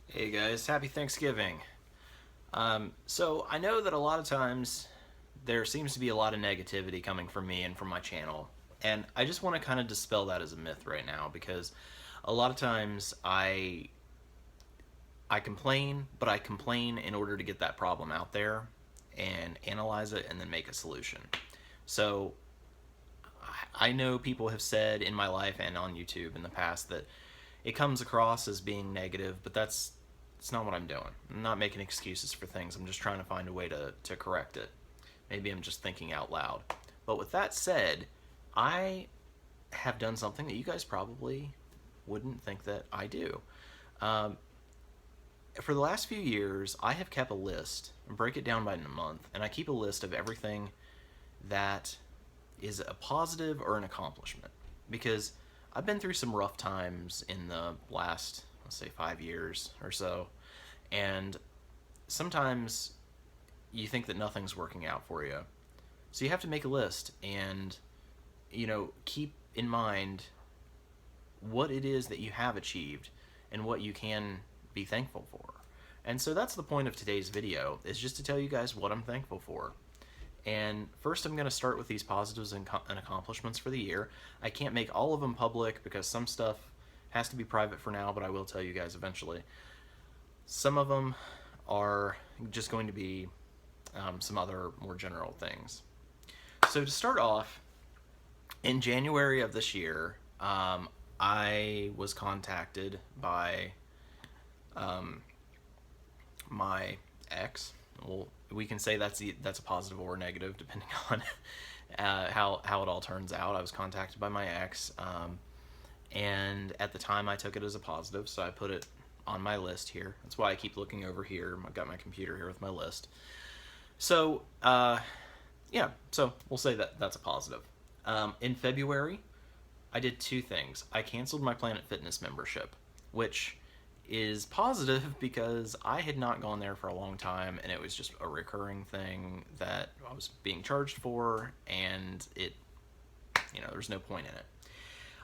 Hey guys, happy Thanksgiving. So I know that a lot of times there seems to be a lot of negativity coming from me and from my channel, and I just want to kind of dispel that as a myth right now because a lot of times I complain, but I complain in order to get that problem out there and analyze it and then make a solution. So I know people have said in my life and on YouTube in the past that it comes across as being negative, but it's not what I'm doing. I'm not making excuses for things. I'm just trying to find a way to correct it. Maybe I'm just thinking out loud. But with that said, I have done something that you guys probably wouldn't think that I do. Um, for the last few years, I have kept a list and break it down by a month, and I keep a list of everything that is a positive or an accomplishment because I've been through some rough times in the last, let's say, 5 years or so, and sometimes you think that nothing's working out for you. So you have to make a list and, keep in mind what it is that you have achieved and what you can be thankful for. And so that's the point of today's video, is just to tell you guys what I'm thankful for. And first, I'm going to start with these positives and accomplishments for the year. I can't make all of them public because some stuff has to be private for now, but I will tell you guys eventually. Some of them are just going to be some other more general things. So to start off, in January of this year, I was contacted by my ex. Well, we can say that's a positive or negative depending on how it all turns out. I was contacted by my ex, and at the time I took it as a positive, so I put it on my list here. That's why I keep looking over here. I've got my computer here with my list. So yeah, so we'll say that that's a positive. In February, I did two things. I canceled my Planet Fitness membership, which is positive because I had not gone there for a long time and it was just a recurring thing that I was being charged for, and there's no point in it.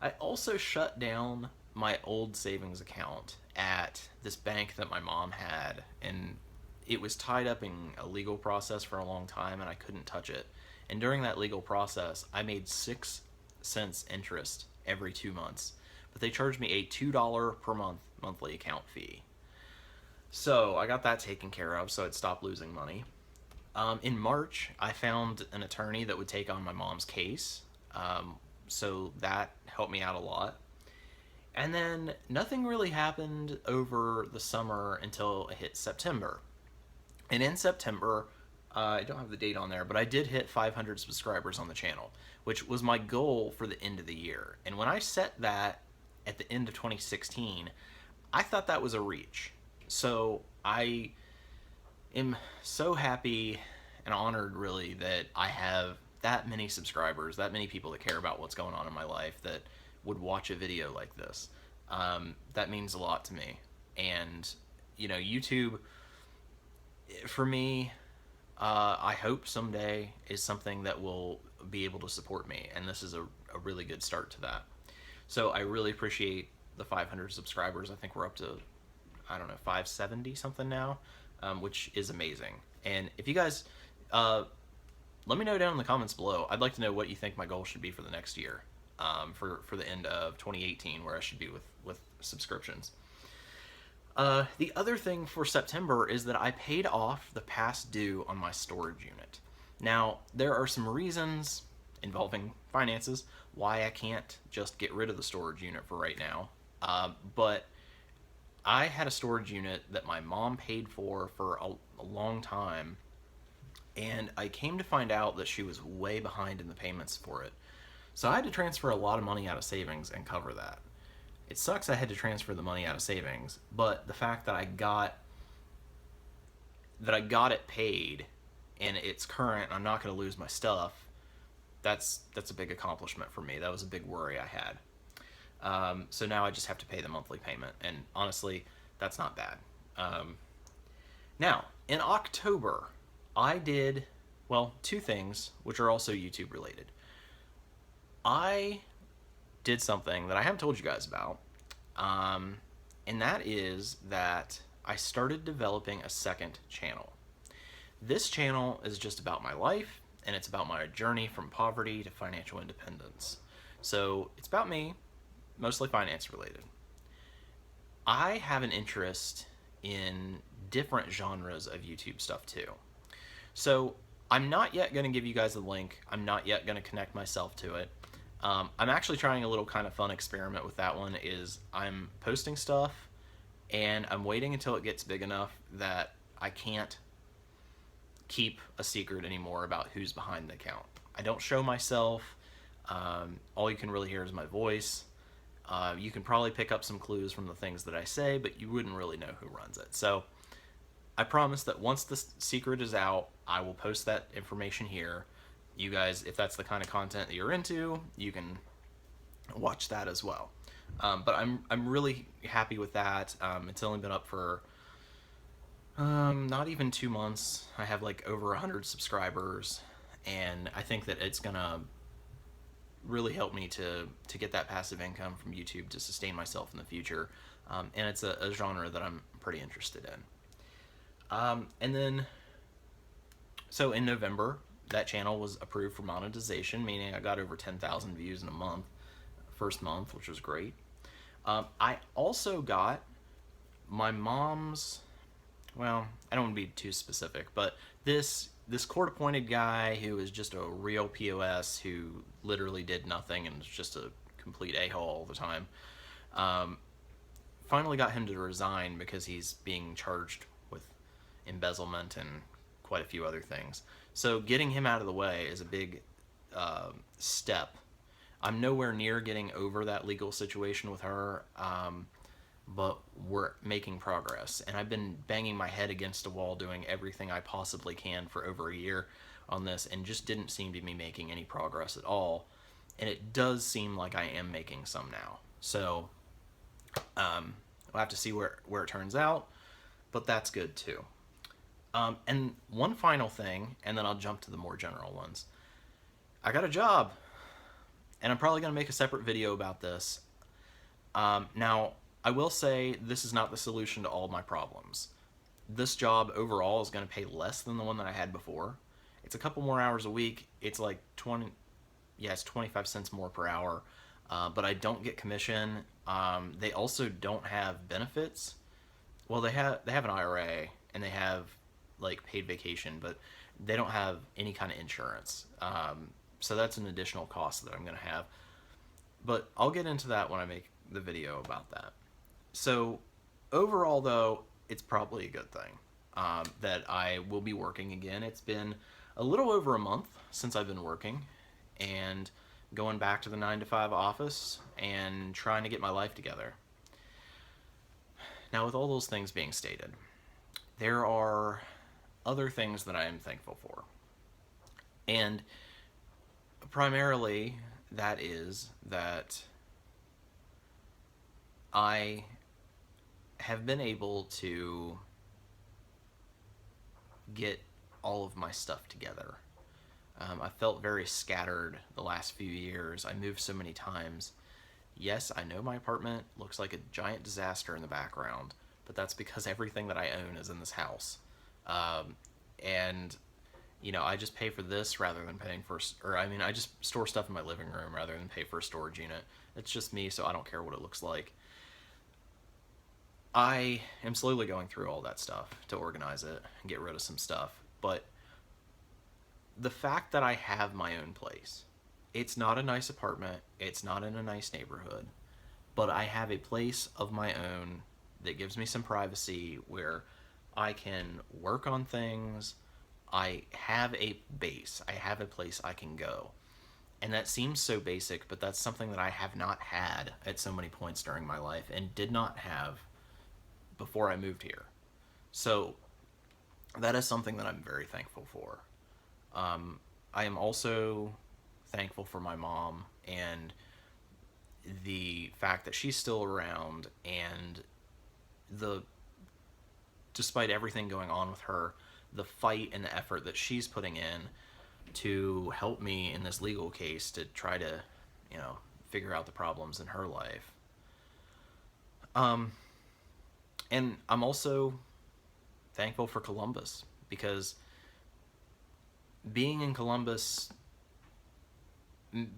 I also shut down my old savings account at this bank that my mom had, and it was tied up in a legal process for a long time and I couldn't touch it. And during that legal process, I made 6 cents interest every 2 months, but they charged me a $2 per month monthly account fee. So I got that taken care of, so I'd stop losing money. In March, I found an attorney that would take on my mom's case, so that helped me out a lot. And then nothing really happened over the summer until it hit September. And in September, I don't have the date on there, but I did hit 500 subscribers on the channel, which was my goal for the end of the year. And when I set that at the end of 2016, I thought that was a reach. So I am so happy and honored, really, that I have that many subscribers, that many people that care about what's going on in my life that would watch a video like this. That means a lot to me. And, YouTube, for me, I hope someday is something that will be able to support me, and this is a really good start to that. So I really appreciate the 500 subscribers. I think we're up to, I don't know, 570 something now, which is amazing. And if you guys, let me know down in the comments below. I'd like to know what you think my goal should be for the next year, for the end of 2018, where I should be with subscriptions. The other thing for September is that I paid off the past due on my storage unit. Now, there are some reasons involving finances why I can't just get rid of the storage unit for right now. But I had a storage unit that my mom paid for a long time, and I came to find out that she was way behind in the payments for it. So I had to transfer a lot of money out of savings and cover that. It sucks I had to transfer the money out of savings, but the fact that I got it paid and it's current, I'm not going to lose my stuff. That's a big accomplishment for me. That was a big worry I had. So now I just have to pay the monthly payment, and honestly, that's not bad. Now, in October, I did, well, two things which are also YouTube related. I did something that I haven't told you guys about, and that is that I started developing a second channel. This channel is just about my life, and it's about my journey from poverty to financial independence. So it's about me, mostly finance related. I have an interest in different genres of YouTube stuff too. So I'm not yet going to give you guys a link. I'm not yet going to connect myself to it. I'm actually trying a little kind of fun experiment with that one. Is I'm posting stuff and I'm waiting until it gets big enough that I can't keep a secret anymore about who's behind the account. I don't show myself. All you can really hear is my voice. You can probably pick up some clues from the things that I say, but you wouldn't really know who runs it. So I promise that once the secret is out, I will post that information here. You guys, if that's the kind of content that you're into, you can watch that as well. But I'm really happy with that. It's only been up for not even 2 months. I have like over 100 subscribers, and I think that it's gonna really help me to get that passive income from YouTube to sustain myself in the future. And it's a genre that I'm pretty interested in. And then, so in November, that channel was approved for monetization, meaning I got over 10,000 views in a month, first month, which was great. I also got my mom's, well, I don't want to be too specific, but this court-appointed guy who is just a real POS who literally did nothing and was just a complete a-hole all the time, finally got him to resign because he's being charged with embezzlement and quite a few other things. So getting him out of the way is a big step. I'm nowhere near getting over that legal situation with her, but we're making progress. And I've been banging my head against a wall doing everything I possibly can for over a year on this, and just didn't seem to be making any progress at all. And it does seem like I am making some now. So we'll have to see where it turns out, but that's good too. And one final thing, and then I'll jump to the more general ones. I got a job, and I'm probably going to make a separate video about this. Now, I will say this is not the solution to all my problems. This job overall is going to pay less than the one that I had before. It's a couple more hours a week. It's like 25 cents more per hour, but I don't get commission. They also don't have benefits. Well, they have an IRA, and they have like paid vacation, but they don't have any kind of insurance. So that's an additional cost that I'm going to have. But I'll get into that when I make the video about that. So overall, though, it's probably a good thing that I will be working again. It's been a little over a month since I've been working and going back to the 9-to-5 office and trying to get my life together. Now, with all those things being stated, there are other things that I am thankful for. And primarily, that is that I have been able to get all of my stuff together. I felt very scattered the last few years. I moved so many times. Yes, I know my apartment looks like a giant disaster in the background, but that's because everything that I own is in this house. And you know, I just pay for this rather than paying for, I just store stuff in my living room rather than pay for a storage unit. It's just me, so I don't care what it looks like. I am slowly going through all that stuff to organize it and get rid of some stuff, but the fact that I have my own place, it's not a nice apartment, it's not in a nice neighborhood, but I have a place of my own that gives me some privacy where I can work on things. I have a base. I have a place I can go. And that seems so basic, but that's something that I have not had at so many points during my life and did not have before I moved here. So that is something that I'm very thankful for. I am also thankful for my mom and the fact that she's still around, and despite everything going on with her, the fight and the effort that she's putting in to help me in this legal case to try to, figure out the problems in her life. And I'm also thankful for Columbus, because being in Columbus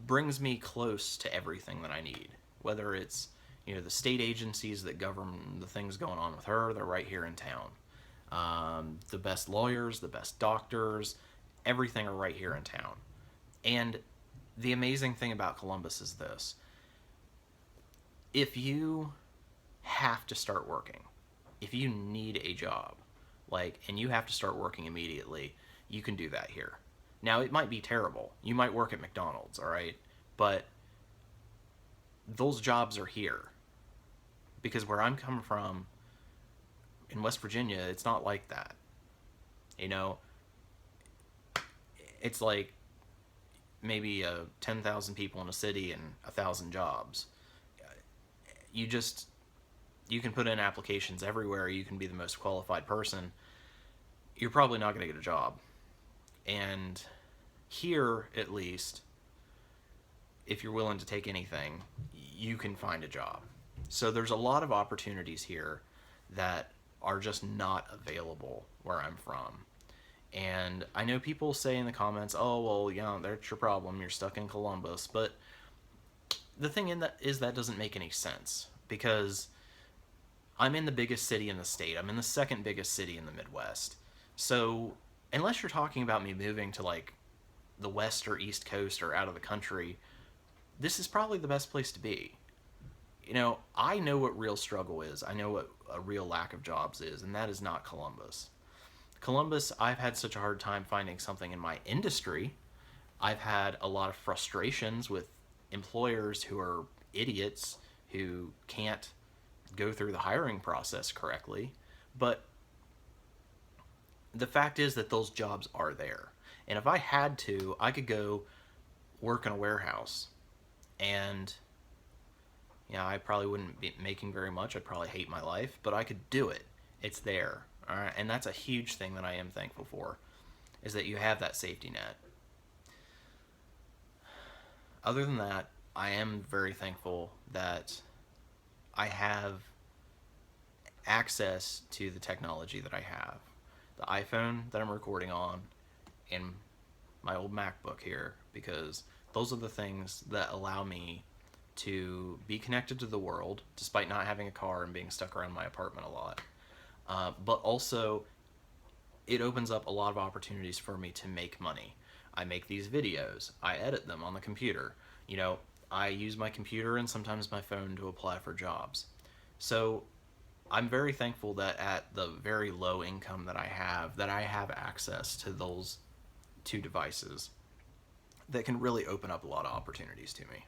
brings me close to everything that I need. Whether it's, the state agencies that govern the things going on with her, they're right here in town. The best lawyers, the best doctors, everything are right here in town. And the amazing thing about Columbus is this: if you have to start working, if you need a job, and you have to start working immediately, you can do that here. Now, it might be terrible. You might work at McDonald's, all right? But those jobs are here. Because where I'm coming from, in West Virginia, it's not like that. It's like maybe 10,000 people in a city and 1,000 jobs. You can put in applications everywhere. You can be the most qualified person. You're probably not going to get a job. And here, at least, if you're willing to take anything, you can find a job. So there's a lot of opportunities here that are just not available where I'm from. And I know people say in the comments, oh, well, that's your problem. You're stuck in Columbus. But the thing is that doesn't make any sense, because I'm in the biggest city in the state. I'm in the second biggest city in the Midwest. So unless you're talking about me moving to the West or East Coast or out of the country, this is probably the best place to be. I know what real struggle is. I know what a real lack of jobs is, and that is not Columbus. Columbus, I've had such a hard time finding something in my industry. I've had a lot of frustrations with employers who are idiots, who can't go through the hiring process correctly. But the fact is that those jobs are there. And if I had to, I could go work in a warehouse. And I probably wouldn't be making very much. I'd probably hate my life, but I could do it. It's there. All right? And that's a huge thing that I am thankful for, is that you have that safety net. Other than that, I am very thankful that I have access to the technology that I have. The iPhone that I'm recording on, and my old MacBook here, because those are the things that allow me to be connected to the world, despite not having a car and being stuck around my apartment a lot. But also, it opens up a lot of opportunities for me to make money. I make these videos. I edit them on the computer. I use my computer and sometimes my phone to apply for jobs. So I'm very thankful that at the very low income that I have access to those two devices that can really open up a lot of opportunities to me.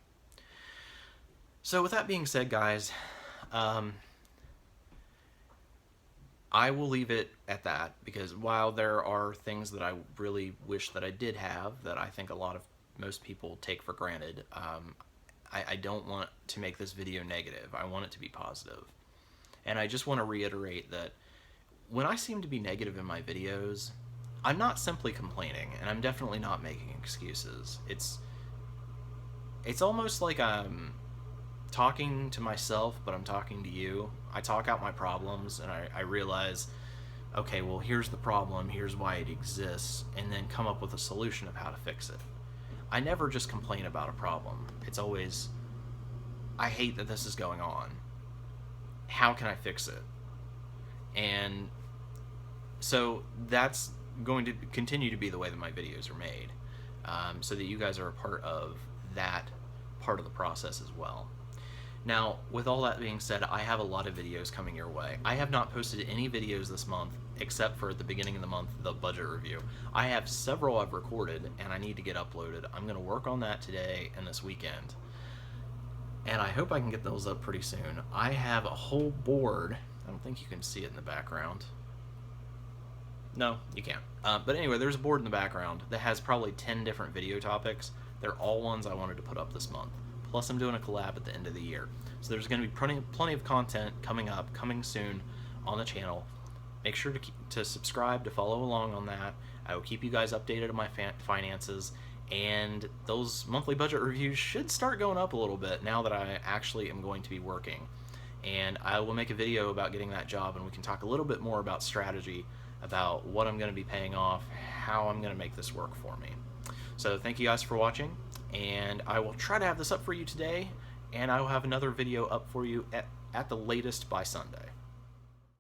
So with that being said, guys, I will leave it at that, because while there are things that I really wish that I did have, that I think most people take for granted, I don't want to make this video negative. I want it to be positive. And I just want to reiterate that when I seem to be negative in my videos, I'm not simply complaining, and I'm definitely not making excuses. It's almost like I'm talking to myself, but I'm talking to you. I talk out my problems, and I realize, okay, well, here's the problem, here's why it exists, and then come up with a solution of how to fix it. I never just complain about a problem. It's always, I hate that this is going on. How can I fix it? And so that's going to continue to be the way that my videos are made, so that you guys are a part of that part of the process as well. Now, with all that being said, I have a lot of videos coming your way. I have not posted any videos this month, except for at the beginning of the month, the budget review. I have several I've recorded, and I need to get uploaded. I'm going to work on that today and this weekend. And I hope I can get those up pretty soon. I have a whole board. I don't think you can see it in the background. No, you can't. But anyway, there's a board in the background that has probably 10 different video topics. They're all ones I wanted to put up this month. Plus, I'm doing a collab at the end of the year. So there's going to be plenty of content coming soon on the channel. Make sure to subscribe, to follow along on that. I will keep you guys updated on my finances. And those monthly budget reviews should start going up a little bit now that I actually am going to be working. and I will make a video about getting that job, and we can talk a little bit more about strategy, about what I'm going to be paying off, how I'm going to make this work for me. So thank you guys for watching, and I will try to have this up for you today, and I will have another video up for you at the latest by Sunday.